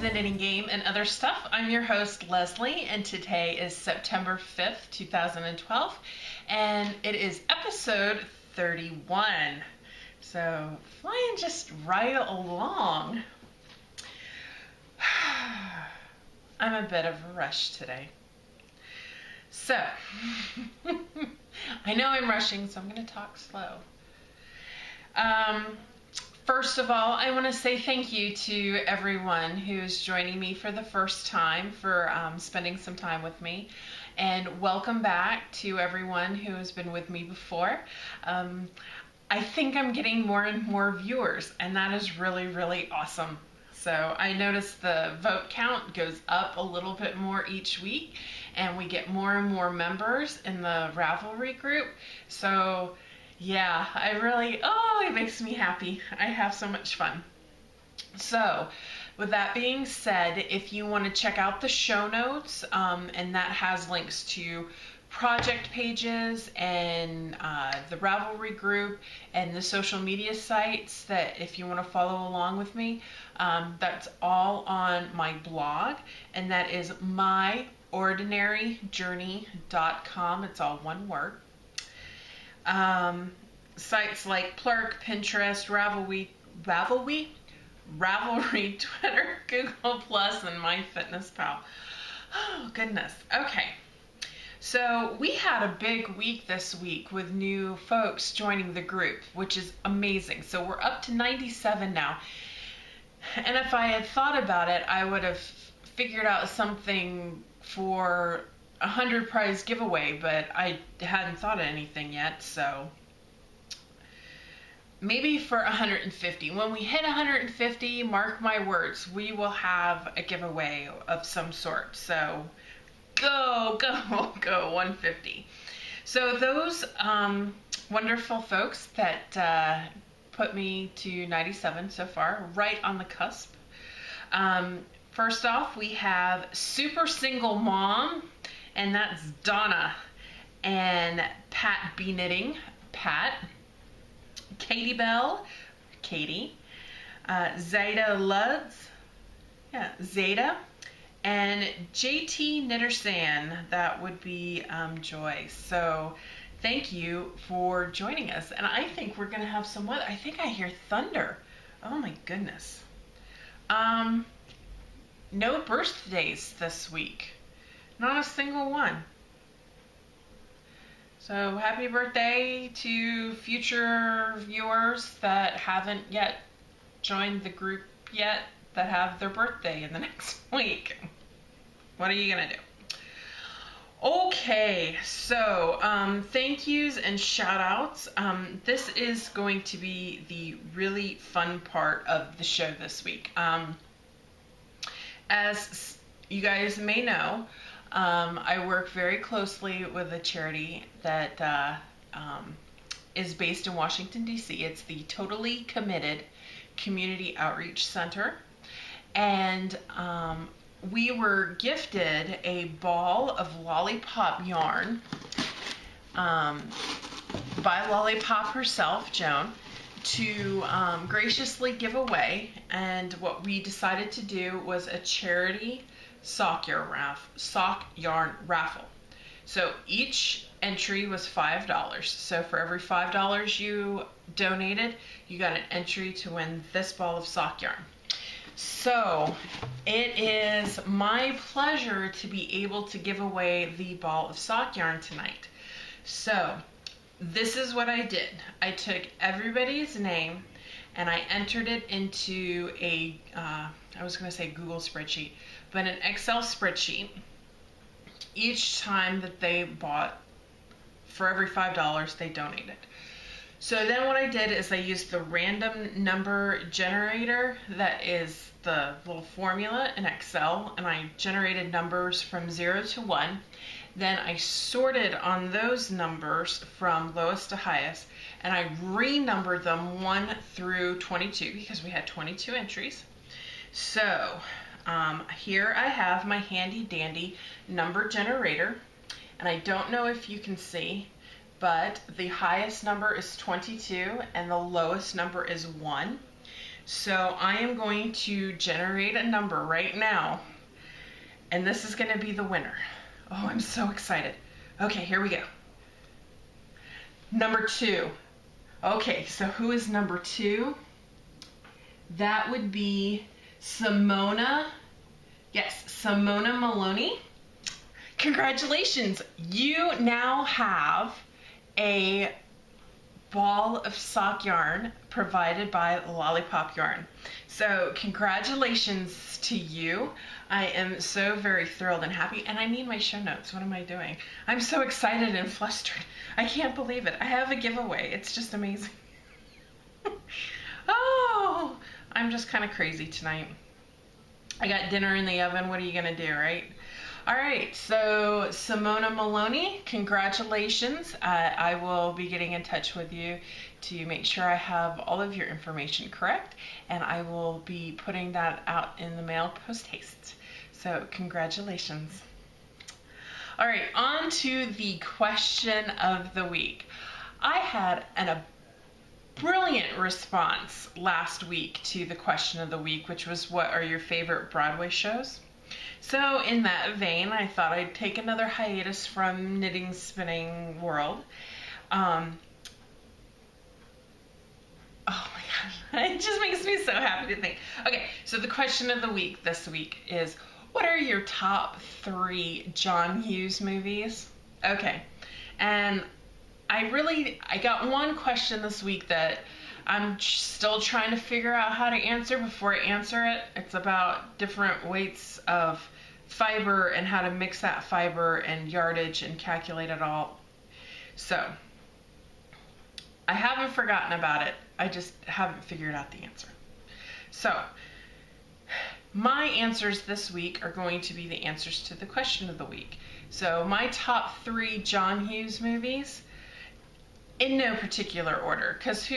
the Knitting Game and Other Stuff. I'm your host, Leslie, and today is September 5th, 2012, and it is episode 31. So, flying just right along. I'm a bit of a rush today. So, I know I'm rushing, so I'm going to talk slow. First of all, I want to say thank you to everyone who's joining me for the first time, for spending some time with me. And welcome back to everyone who has been with me before. I think I'm getting more and more viewers, and that is really, really awesome. So I noticed the vote count goes up a little bit more each week, and we get more and more members in the Ravelry group. So yeah, it makes me happy. I have so much fun. So, with that being said, if you want to check out the show notes, and that has links to project pages and the Ravelry group and the social media sites that if you want to follow along with me, that's all on my blog, and that is myordinaryjourney.com. It's all one word. Sites like Plurk, Pinterest, Ravelry, Twitter, Google Plus, and MyFitnessPal. Oh, goodness. Okay. So we had a big week this week with new folks joining the group, which is amazing. So we're up to 97 now. And if I had thought about it, I would have figured out something for 100 prize giveaway, but I hadn't thought of anything yet, so maybe for 150. When we hit 150, mark my words, we will have a giveaway of some sort. So go 150. So those wonderful folks that put me to 97 so far, right on the cusp. First off, we have Super Single Mom, and that's Donna, and Pat B Knitting, Pat, Katie Bell, Katie, Zeta Luds, Zeta, and JT Knittersan, that would be Joy. So thank you for joining us, and I think we're going to have some weather. I think I hear thunder. Oh my goodness. No birthdays this week. Not a single one. So happy birthday to future viewers that haven't yet joined the group yet, that have their birthday in the next week. What are you gonna do? Okay, so thank yous and shout outs. This is going to be the really fun part of the show this week. As you guys may know, I work very closely with a charity that is based in Washington, D.C. It's the Totally Committed Community Outreach Center. And we were gifted a ball of lollipop yarn by Lollipop herself, Joan, to graciously give away. And what we decided to do was a charity sock yarn raffle. So each entry was $5. So for every $5 you donated, you got an entry to win this ball of sock yarn. So it is my pleasure to be able to give away the ball of sock yarn tonight. So this is what I did. I took everybody's name and I entered it into a, I was going to say Google spreadsheet, but an Excel spreadsheet each time that they bought. For every $5 they donated. So then what I did is I used the random number generator that is the little formula in Excel, and I generated numbers from 0 to 1. Then I sorted on those numbers from lowest to highest, and I renumbered them 1 through 22 because we had 22 entries. So here I have my handy dandy number generator, and I don't know if you can see, but the highest number is 22 and the lowest number is 1. So I am going to generate a number right now, and this is going to be the winner. Oh, I'm so excited. Okay, here we go. Number 2. Okay, so who is number 2? That would be Simona. Yes, Simona Maloney. Congratulations. You now have a ball of sock yarn provided by Lollipop Yarn. So congratulations to you. I am so very thrilled and happy, and I need my show notes. What am I doing? I'm so excited and flustered. I can't believe it. I have a giveaway. It's just amazing. Oh, I'm just kind of crazy tonight. I got dinner in the oven. What are you gonna do, right? All right, so Simona Maloney, congratulations. I will be getting in touch with you to make sure I have all of your information correct, and I will be putting that out in the mail post haste. So congratulations. All right, on to the question of the week. I had a brilliant response last week to the question of the week, which was, what are your favorite Broadway shows? So in that vein, I thought I'd take another hiatus from knitting, spinning world. Oh my gosh, it just makes me so happy to think. Okay, so the question of the week this week is, what are your top 3 John Hughes movies? Okay, and I got one question this week that I'm still trying to figure out how to answer before I answer it. It's about different weights of fiber and how to mix that fiber and yardage and calculate it all. So I haven't forgotten about it. I just haven't figured out the answer. So my answers this week are going to be the answers to the question of the week. So my top 3 John Hughes movies, in no particular order, because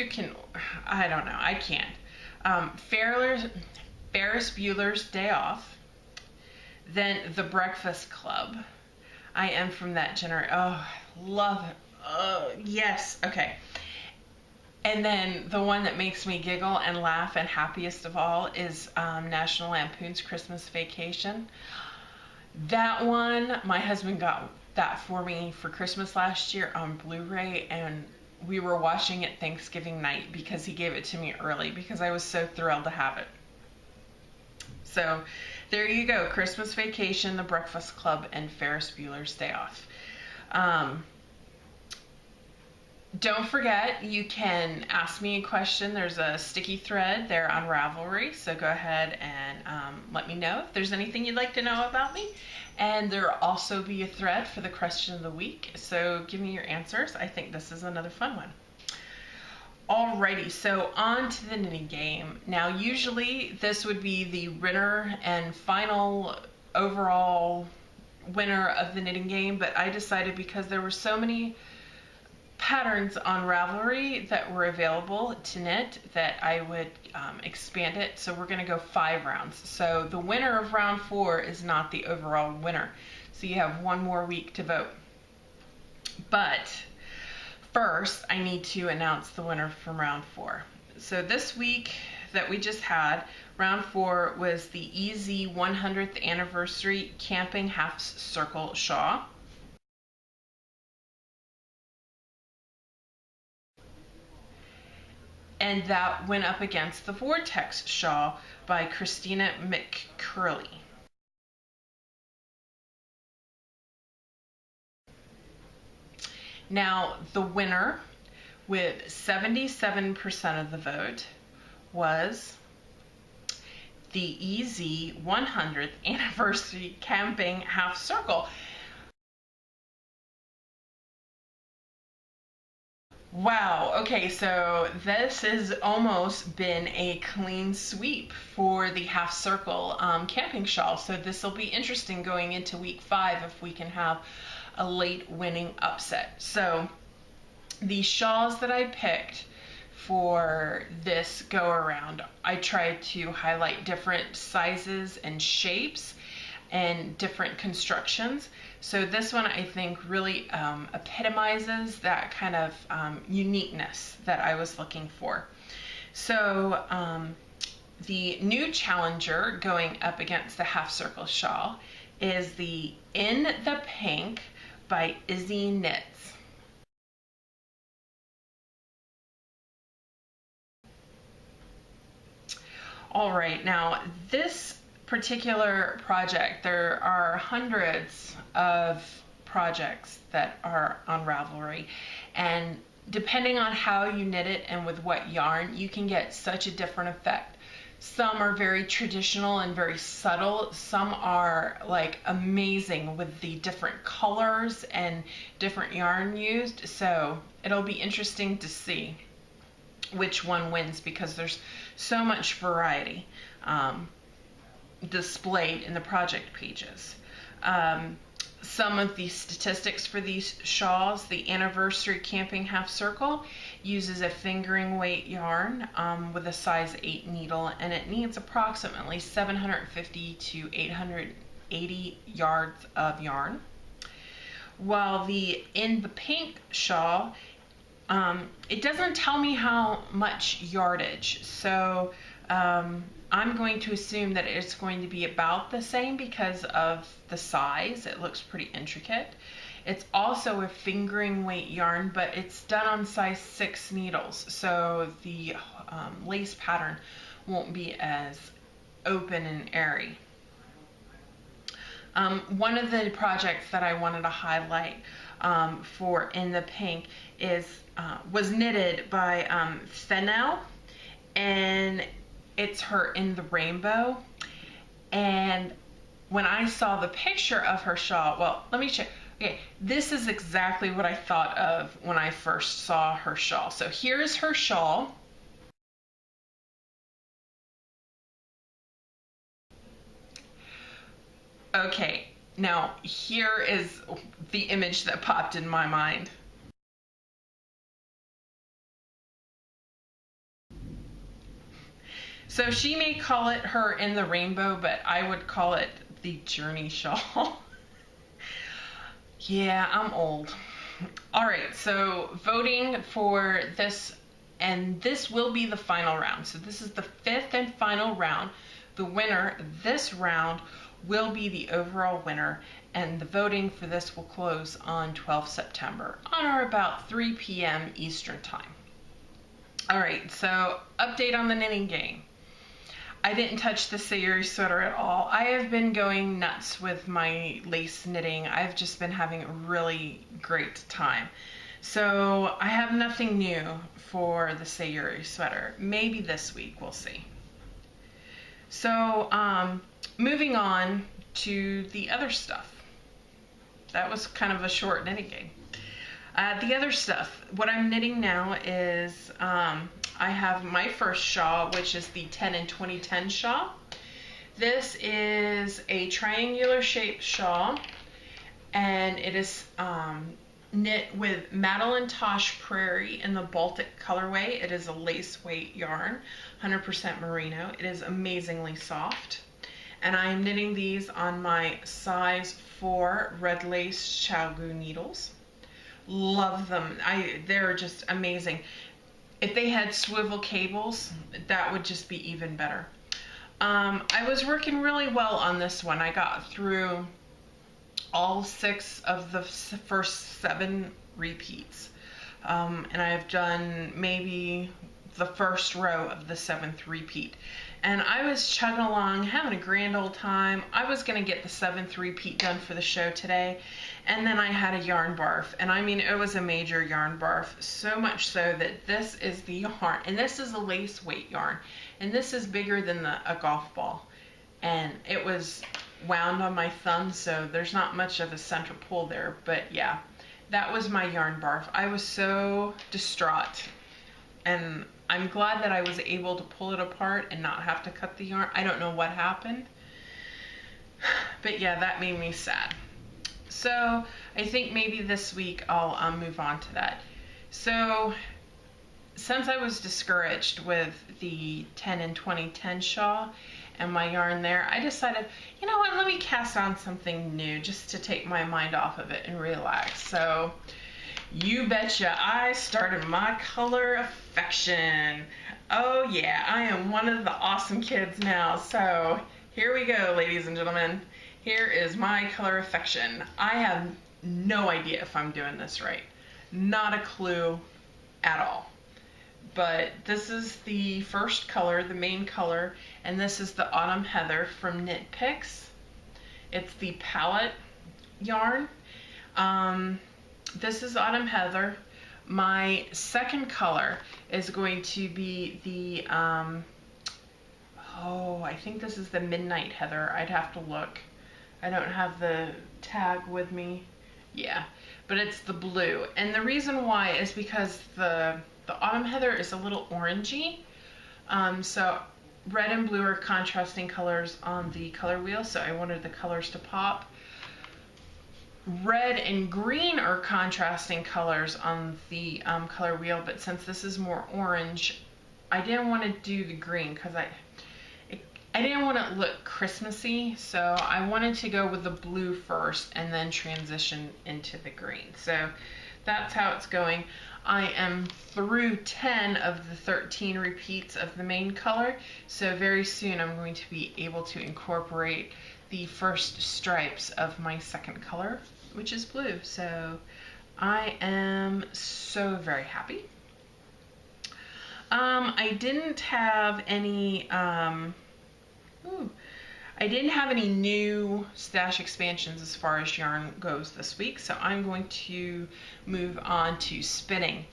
I don't know, I can't. Ferris Bueller's Day Off, then The Breakfast Club. I am from that generation. Oh, love it. Oh, yes. Okay. And then the one that makes me giggle and laugh and happiest of all is National Lampoon's Christmas Vacation. That one, my husband got that for me for Christmas last year on Blu-ray, and we were watching it Thanksgiving night because he gave it to me early because I was so thrilled to have it. So there you go, Christmas Vacation, The Breakfast Club, and Ferris Bueller's Day Off. Don't forget, you can ask me a question. There's a sticky thread there on Ravelry, so go ahead and let me know if there's anything you'd like to know about me. And there will also be a thread for the question of the week, so give me your answers. I think this is another fun one. Alrighty, so on to the knitting game. Now, usually this would be the winner and final overall winner of the knitting game, but I decided because there were so many patterns on Ravelry that were available to knit that I would expand it. So we're going to go 5 rounds. So the winner of round 4 is not the overall winner. So you have one more week to vote. But first, I need to announce the winner from round 4. So this week that we just had, round 4 was the EZ 100th Anniversary Camping Half Circle Shawl. And that went up against the Vortex Shawl by Christina McCurley. Now, the winner with 77% of the vote was the EZ 100th Anniversary Camping Half Circle. Wow, okay, so this has almost been a clean sweep for the half circle camping shawl. So this will be interesting going into week 5 if we can have a late winning upset. So the shawls that I picked for this go around, I tried to highlight different sizes and shapes and different constructions. So this one I think really epitomizes that kind of uniqueness that I was looking for. So The new challenger going up against the half circle shawl is the In the Pink by Izzy Knits. All right, now this particular project, there are hundreds of projects that are on Ravelry, and depending on how you knit it and with what yarn, you can get such a different effect. Some are very traditional and very subtle. Some are like amazing with the different colors and different yarn used. So it'll be interesting to see which one wins because there's so much variety displayed in the project pages. Some of the statistics for these shawls: the Anniversary Camping Half Circle uses a fingering weight yarn with a size 8 needle, and it needs approximately 750 to 880 yards of yarn. While the In the Pink shawl, it doesn't tell me how much yardage, so I'm going to assume that it's going to be about the same because of the size. It looks pretty intricate. It's also a fingering weight yarn, but it's done on size 6 needles, so the lace pattern won't be as open and airy. One of the projects that I wanted to highlight for In the Pink was knitted by Fennel, and it's her In the Rainbow. And when I saw the picture of her shawl, well, let me check. Okay, this is exactly what I thought of when I first saw her shawl. So here's her shawl. Okay, now here is the image that popped in my mind. So she may call it her In the Rainbow, but I would call it the Journey shawl. Yeah, I'm old. All right, so voting for this, and this will be the final round. So this is the 5th and final round. The winner this round will be the overall winner, and the voting for this will close on 12 September on or about 3 p.m. Eastern Time. All right, so update on the knitting game. I didn't touch the Sayuri sweater at all. I have been going nuts with my lace knitting. I've just been having a really great time. So I have nothing new for the Sayuri sweater. Maybe this week, we'll see. So moving on to the other stuff. That was kind of a short knitting game. The other stuff, what I'm knitting now is I have my first shawl, which is the 10 in 2010 shawl. This is a triangular shaped shawl, and it is knit with Madeline Tosh Prairie in the Baltic colorway. It is a lace weight yarn, 100% merino. It is amazingly soft. And I am knitting these on my size 4 red lace Chalgu needles. Love them. They're just amazing. If they had swivel cables, that would just be even better. I was working really well on this one. I got through all 6 of the first 7 repeats. And I have done maybe the first row of the 7th repeat. And I was chugging along, having a grand old time. I was going to get the 7th repeat done for the show today. And then I had a yarn barf. And I mean, it was a major yarn barf. So much so that this is the yarn. And this is a lace weight yarn. And this is bigger than a golf ball. And it was wound on my thumb, so there's not much of a center pull there. But yeah, that was my yarn barf. I was so distraught. And I'm glad that I was able to pull it apart and not have to cut the yarn. I don't know what happened. But yeah, that made me sad. So I think maybe this week I'll move on to that. So since I was discouraged with the 10 in 2010 shawl and my yarn there, I decided, you know what, let me cast on something new just to take my mind off of it and relax. So you betcha I started my color affection. Oh yeah, I am one of the awesome kids now. So here we go, ladies and gentlemen. Here is my color affection. I have no idea if I'm doing this right. Not a clue at all. But this is the first color, the main color, and this is the Autumn Heather from Knit Picks. It's the palette yarn. This is Autumn Heather. My second color is going to be the, I think this is the Midnight Heather. I'd have to look. I don't have the tag with me. Yeah, but it's the blue. And the reason why is because the Autumn Heather is a little orangey. So red and blue are contrasting colors on the color wheel, so I wanted the colors to pop. Red and green are contrasting colors on the color wheel, but since this is more orange, I didn't want to do the green because I didn't want it to look Christmassy, so I wanted to go with the blue first and then transition into the green. So that's how it's going. I am through 10 of the 13 repeats of the main color, so very soon I'm going to be able to incorporate the first stripes of my second color, which is blue. So I am so very happy. I didn't have any new stash expansions as far as yarn goes this week, so I'm going to move on to spinning.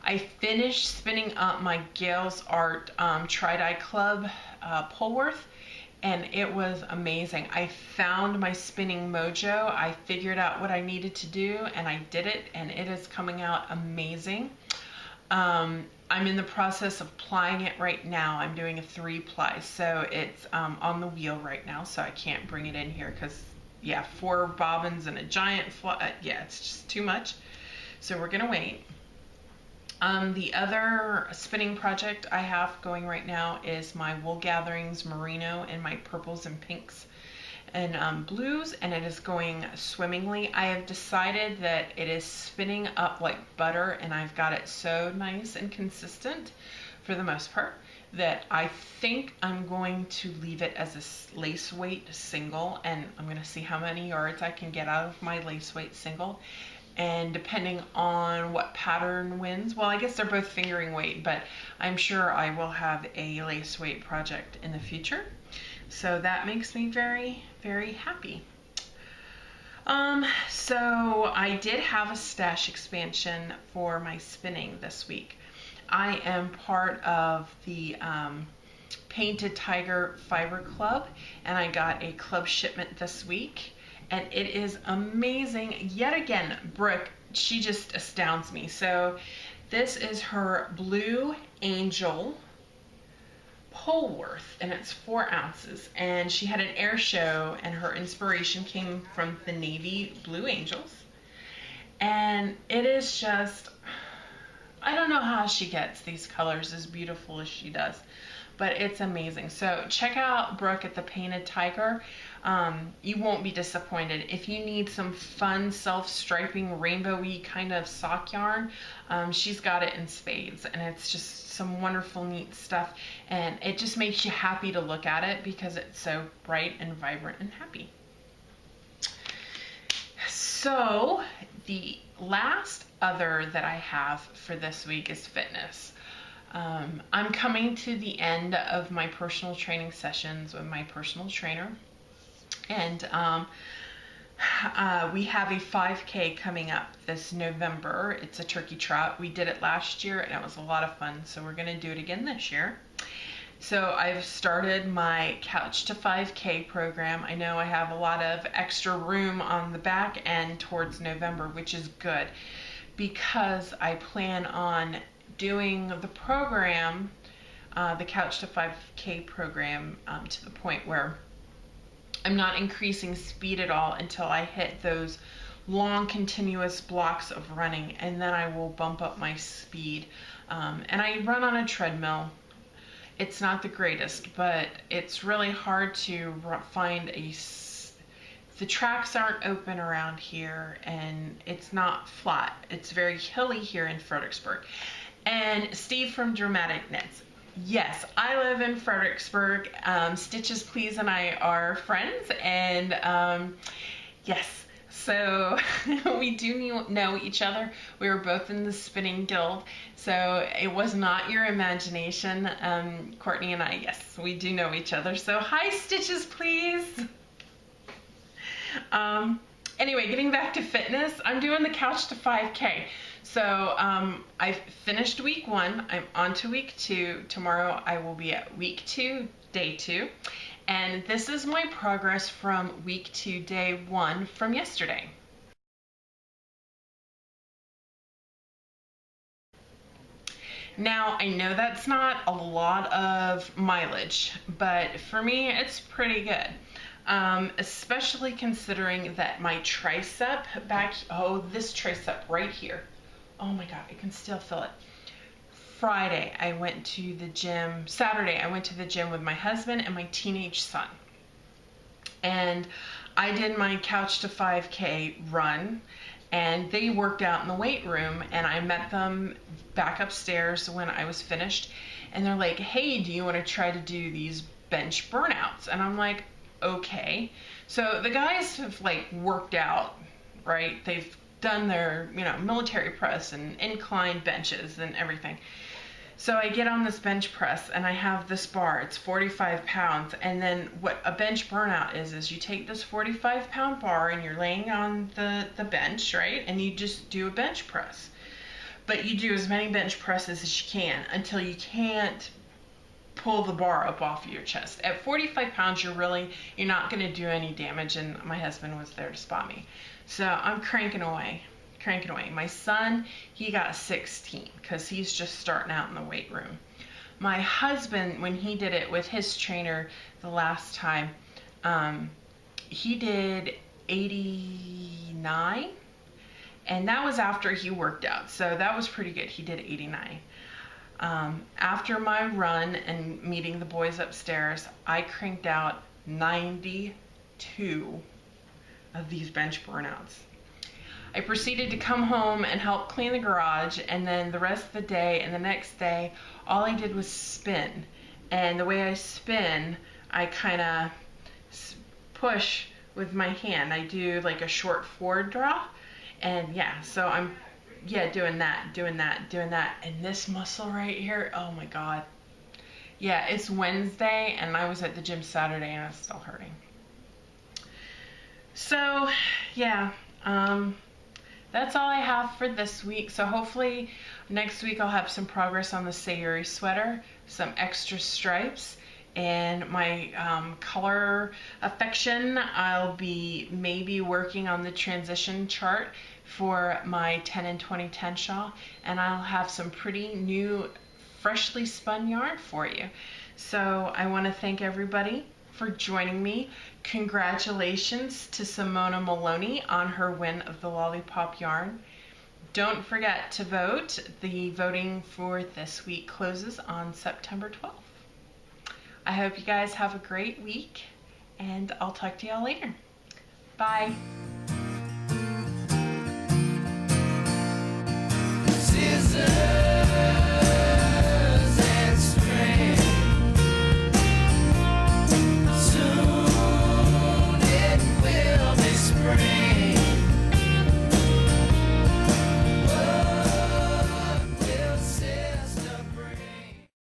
I finished spinning up my Gales Art Tri-Dye Club Polworth, and it was amazing. I found my spinning mojo. I figured out what I needed to do, and I did it, and it is coming out amazing. I'm in the process of plying it right now. I'm doing a 3-ply, so it's on the wheel right now, so I can't bring it in here because, yeah, 4 bobbins and a giant yeah, it's just too much. So we're gonna wait. The other spinning project I have going right now is my Wool Gatherings Merino in my purples and pinks and blues, and it is going swimmingly. I have decided that it is spinning up like butter, and I've got it so nice and consistent for the most part that I think I'm going to leave it as a lace weight single, and I'm going to see how many yards I can get out of my lace weight single. And depending on what pattern wins, well, I guess they're both fingering weight, but I'm sure I will have a lace weight project in the future. So that makes me very, very happy. So I did have a stash expansion for my spinning this week. I am part of the Painted Tiger Fiber Club, and I got a club shipment this week. And it is amazing. Yet again, Brooke, she just astounds me. So this is her Blue Angel Polworth, and it's 4 ounces. And she had an air show, and her inspiration came from the navy Blue Angels. And it is just, I don't know how she gets these colors as beautiful as she does, but it's amazing. So check out Brooke at the Painted Tiger. You won't be disappointed. If you need some fun self-striping rainbowy kind of sock yarn, she's got it in spades, and it's just some wonderful neat stuff, and it just makes you happy to look at it because it's so bright and vibrant and happy. So the last other that I have for this week is fitness. I'm coming to the end of my personal training sessions with my personal trainer, and we have a 5K coming up this November. It's a turkey trot. We did it last year, and it was a lot of fun, so we're going to do it again this year. So I've started my Couch to 5K program. I know I have a lot of extra room on the back end towards November, which is good because I plan on doing the program, the Couch to 5K program, to the point where I'm not increasing speed at all until I hit those long continuous blocks of running, and then I will bump up my speed. And I run on a treadmill. It's not the greatest, but it's really hard to find the tracks aren't open around here, and it's not flat. It's very hilly here in Fredericksburg. And Steve from Dramatic Knits, Yes, I live in Fredericksburg. Stitches Please and I are friends, and yes, so we do know each other. We were both in the spinning guild, so it was not your imagination. Courtney and I, yes, we do know each other. So hi, Stitches Please. Anyway, getting back to fitness, I'm doing the Couch to 5K. So I've finished week 1. I'm on to week 2. Tomorrow I will be at week 2, day 2. And this is my progress from week 2, day 1 from yesterday. Now, I know that's not a lot of mileage, but for me, it's pretty good. Especially considering that my tricep back, oh, this tricep right here. Oh my God, I can still feel it. Friday, I went to the gym. Saturday, I went to the gym with my husband and my teenage son. And I did my Couch to 5K run, and they worked out in the weight room, and I met them back upstairs when I was finished, and they're like, hey, do you want to try to do these bench burnouts? And I'm like, okay. So the guys have like worked out, right? They've done their, military press and incline benches and everything. So I get on this bench press and I have this bar. It's 45 pounds. And then what a bench burnout is you take this 45-pound bar and you're laying on the bench, right? And you just do a bench press. But you do as many bench presses as you can until you can't pull the bar up off of your chest. At 45 pounds, you're not going to do any damage. And my husband was there to spot me. So I'm cranking away. My son, he got 16 because he's just starting out in the weight room. My husband, when he did it with his trainer the last time, he did 89, and that was after he worked out. So that was pretty good. He did 89. After my run and meeting the boys upstairs, I cranked out 92 of these bench burnouts. I proceeded to come home and help clean the garage, and then the rest of the day and the next day, all I did was spin. And the way I spin, I kind of push with my hand. I do like a short forward draw, and yeah, so I'm doing that. And this muscle right here, oh my God. Yeah, it's Wednesday, and I was at the gym Saturday, and it's still hurting. So, yeah, that's all I have for this week. So hopefully next week I'll have some progress on the Sayuri sweater, some extra stripes, and my color affection. I'll be maybe working on the transition chart for my 10 and 2010 shawl, and I'll have some pretty new, freshly spun yarn for you. So I want to thank everybody for joining me. Congratulations to Simona Maloney on her win of the Lollipop yarn. Don't forget to vote. The voting for this week closes on September 12th. I hope you guys have a great week, and I'll talk to y'all later. Bye.